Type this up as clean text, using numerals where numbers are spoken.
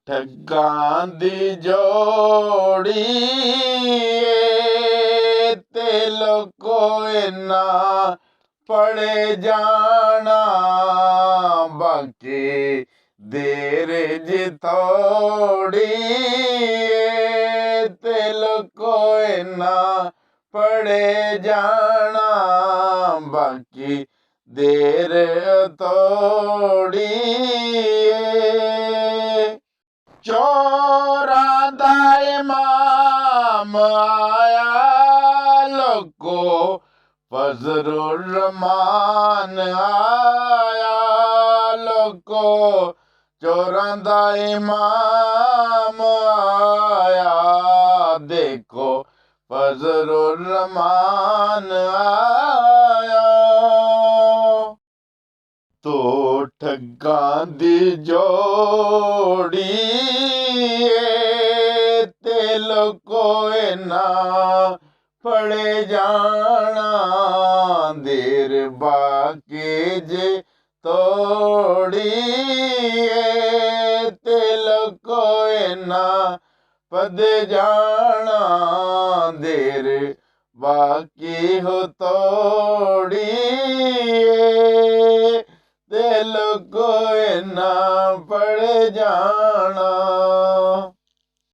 ਠੱਗਾਂ ਦੀ ਜੋੜੀ ਏ ਤੇ ਲੋਕੋ ਇਨਾ ਪੜੇ ਜਾਣਾ ਬਾਕੀ ਦੇਰ ਜੀ ਥੋੜੀ ਏ ਤੇ ਲੋਕੋ ਇਨਾ ਪੜੇ ਜਾਣਾ ਬਾਕੀ ਦੇਰ ਥੋੜੀ ਏ। ਚੋਰਾਂ ਦਾ ਇਮਾਮ ਆਇਆ ਲੋਕੋ ਫਜ਼ਲੁਰ ਰਹਿਮਾਨ ਆਇਆ ਲੋਕੋ ਚੋਰਾਂ ਦਾ ਇਮਾਮ ਆਇਆ ਦੇਖੋ ਫਜ਼ਲੁਰ ਰਹਿਮਾਨ ਆਇਆ। ਤੋ ਠੱਗਾਂ ਦੀ ਜੋੜੀ ਏ ਤੇ ਲੋਕੋ ਇਨਾ ਫੜੇ ਜਾਣਾ ਦੇਰ ਬਾਕੀ ਜੇ ਤੋੜੀ ਏ ਤੇ ਲੋਕੋ ਇਨਾ ਪਦ ਜਾਣਾ ਦੇਰ ਬਾਕੀ ਹੋ ਤੋੜੀ ਏ ਤੇ ਲੋਕੋ ਇਨਾ ਪੜ ਜਾਣਾ